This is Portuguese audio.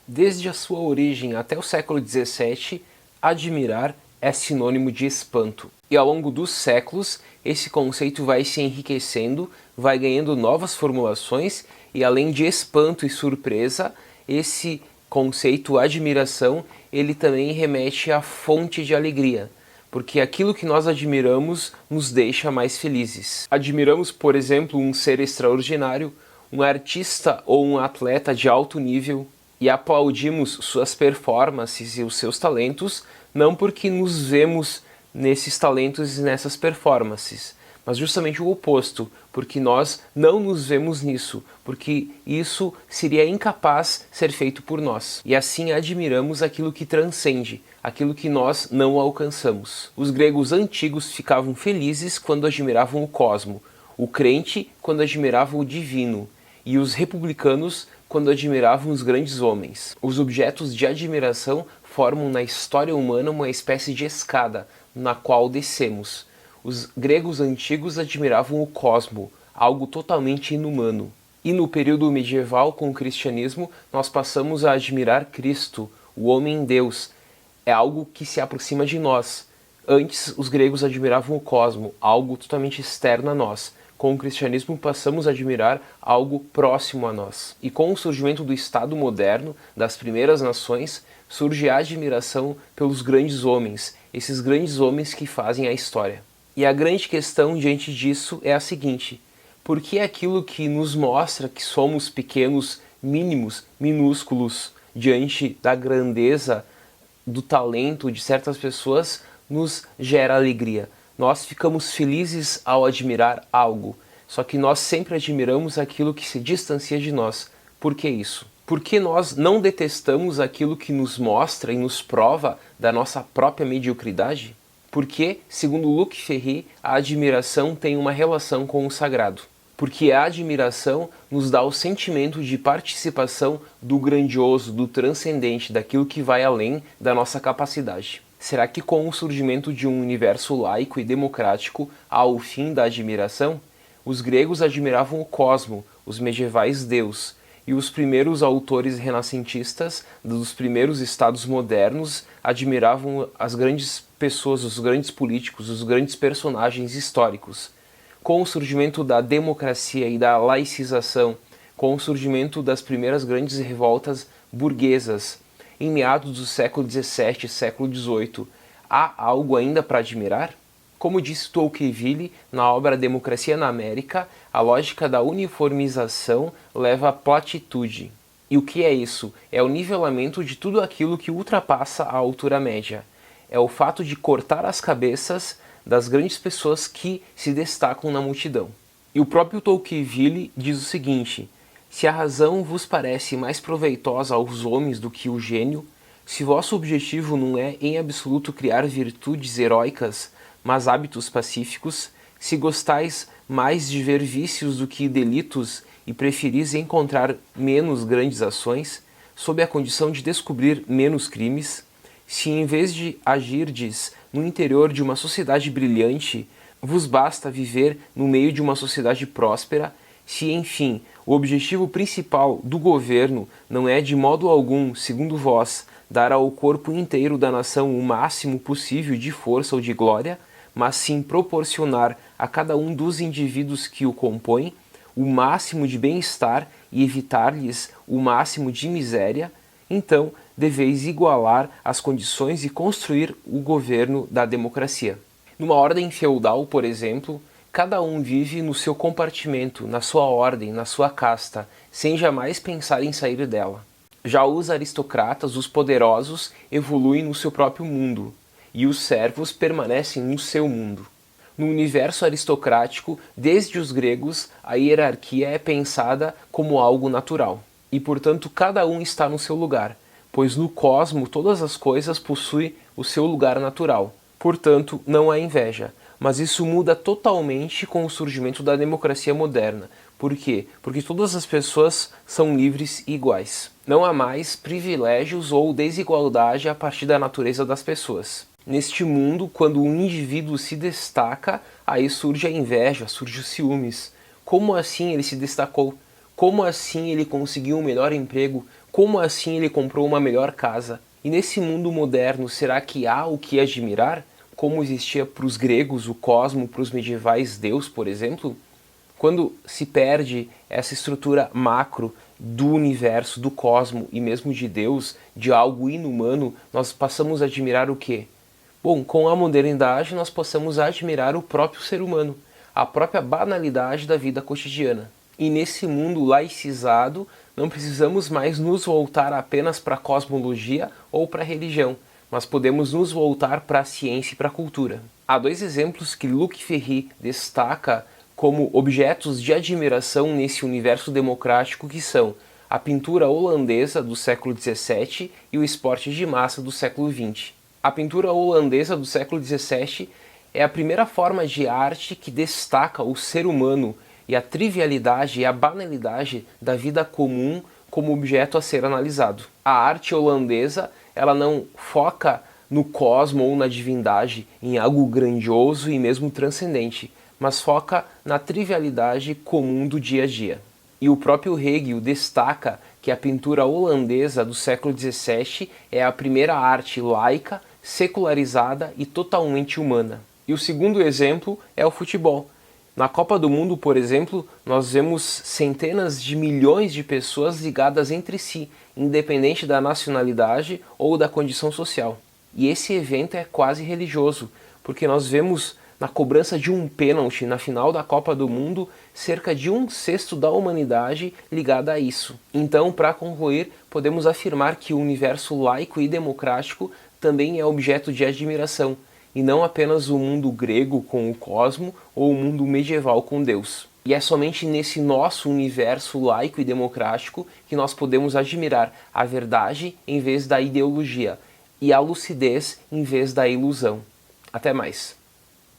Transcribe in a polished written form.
Desde a sua origem até o século XVII, admirar é sinônimo de espanto. E ao longo dos séculos, esse conceito vai se enriquecendo, vai ganhando novas formulações e além de espanto e surpresa, esse conceito admiração, ele também remete à fonte de alegria, porque aquilo que nós admiramos nos deixa mais felizes. Admiramos, por exemplo, um ser extraordinário, um artista ou um atleta de alto nível, e aplaudimos suas performances e os seus talentos, não porque nos vemos nesses talentos e nessas performances, mas justamente o oposto, porque nós não nos vemos nisso, porque isso seria incapaz de ser feito por nós. E assim admiramos aquilo que transcende, aquilo que nós não alcançamos. Os gregos antigos ficavam felizes quando admiravam o cosmo, o crente quando admirava o divino, e os republicanos quando admiravam os grandes homens. Os objetos de admiração formam na história humana uma espécie de escada, na qual descemos. Os gregos antigos admiravam o cosmo, algo totalmente inumano. E no período medieval, com o cristianismo, nós passamos a admirar Cristo, o homem-deus. É algo que se aproxima de nós. Antes, os gregos admiravam o cosmo, algo totalmente externo a nós. Com o cristianismo passamos a admirar algo próximo a nós. E com o surgimento do Estado moderno, das primeiras nações, surge a admiração pelos grandes homens, esses grandes homens que fazem a história. E a grande questão diante disso é a seguinte: por que aquilo que nos mostra que somos pequenos, mínimos, minúsculos, diante da grandeza, do talento de certas pessoas, nos gera alegria? Nós ficamos felizes ao admirar algo, só que nós sempre admiramos aquilo que se distancia de nós. Por que isso? Porque nós não detestamos aquilo que nos mostra e nos prova da nossa própria mediocridade? Porque, segundo Luc Ferry, a admiração tem uma relação com o sagrado. Porque a admiração nos dá o sentimento de participação do grandioso, do transcendente, daquilo que vai além da nossa capacidade. Será que com o surgimento de um universo laico e democrático há o fim da admiração? Os gregos admiravam o cosmo, os medievais Deus, e os primeiros autores renascentistas dos primeiros estados modernos admiravam as grandes pessoas, os grandes políticos, os grandes personagens históricos. Com o surgimento da democracia e da laicização, com o surgimento das primeiras grandes revoltas burguesas, em meados do século XVII e século XVIII, há algo ainda para admirar? Como disse Tocqueville na obra Democracia na América, a lógica da uniformização leva à platitude. E o que é isso? É o nivelamento de tudo aquilo que ultrapassa a altura média. É o fato de cortar as cabeças das grandes pessoas que se destacam na multidão. E o próprio Tocqueville diz o seguinte: se a razão vos parece mais proveitosa aos homens do que o gênio, se vosso objetivo não é em absoluto criar virtudes heróicas, mas hábitos pacíficos, se gostais mais de ver vícios do que delitos e preferis encontrar menos grandes ações, sob a condição de descobrir menos crimes, se em vez de agirdes no interior de uma sociedade brilhante, vos basta viver no meio de uma sociedade próspera, se, enfim, o objetivo principal do governo não é de modo algum, segundo vós, dar ao corpo inteiro da nação o máximo possível de força ou de glória, mas sim proporcionar a cada um dos indivíduos que o compõem o máximo de bem-estar e evitar-lhes o máximo de miséria, então deveis igualar as condições e construir o governo da democracia. Numa ordem feudal, por exemplo, cada um vive no seu compartimento, na sua ordem, na sua casta, sem jamais pensar em sair dela. Já os aristocratas, os poderosos, evoluem no seu próprio mundo, e os servos permanecem no seu mundo. No universo aristocrático, desde os gregos, a hierarquia é pensada como algo natural, e portanto cada um está no seu lugar, pois no cosmo todas as coisas possuem o seu lugar natural. Portanto, não há inveja. Mas isso muda totalmente com o surgimento da democracia moderna. Por quê? Porque todas as pessoas são livres e iguais. Não há mais privilégios ou desigualdade a partir da natureza das pessoas. Neste mundo, quando um indivíduo se destaca, aí surge a inveja, surge os ciúmes. Como assim ele se destacou? Como assim ele conseguiu um melhor emprego? Como assim ele comprou uma melhor casa? E nesse mundo moderno, será que há o que admirar? Como existia para os gregos o cosmo, para os medievais Deus, por exemplo? Quando se perde essa estrutura macro do universo, do cosmo e mesmo de Deus, de algo inumano, nós passamos a admirar o quê? Bom, com a modernidade nós possamos admirar o próprio ser humano, a própria banalidade da vida cotidiana. E nesse mundo laicizado, não precisamos mais nos voltar apenas para a cosmologia ou para a religião, mas podemos nos voltar para a ciência e para a cultura. Há dois exemplos que Luc Ferry destaca como objetos de admiração nesse universo democrático, que são a pintura holandesa do século XVII e o esporte de massa do século XX. A pintura holandesa do século XVII é a primeira forma de arte que destaca o ser humano e a trivialidade e a banalidade da vida comum como objeto a ser analisado. A arte holandesa, ela não foca no cosmo ou na divindade, em algo grandioso e mesmo transcendente, mas foca na trivialidade comum do dia a dia. E o próprio Hegel destaca que a pintura holandesa do século XVII é a primeira arte laica, secularizada e totalmente humana. E o segundo exemplo é o futebol. Na Copa do Mundo, por exemplo, nós vemos centenas de milhões de pessoas ligadas entre si, independente da nacionalidade ou da condição social. E esse evento é quase religioso, porque nós vemos na cobrança de um pênalti na final da Copa do Mundo cerca de 1/6 da humanidade ligada a isso. Então, para concluir, podemos afirmar que o universo laico e democrático também é objeto de admiração, e não apenas o mundo grego com o cosmo ou o mundo medieval com Deus. E é somente nesse nosso universo laico e democrático que nós podemos admirar a verdade em vez da ideologia e a lucidez em vez da ilusão. Até mais!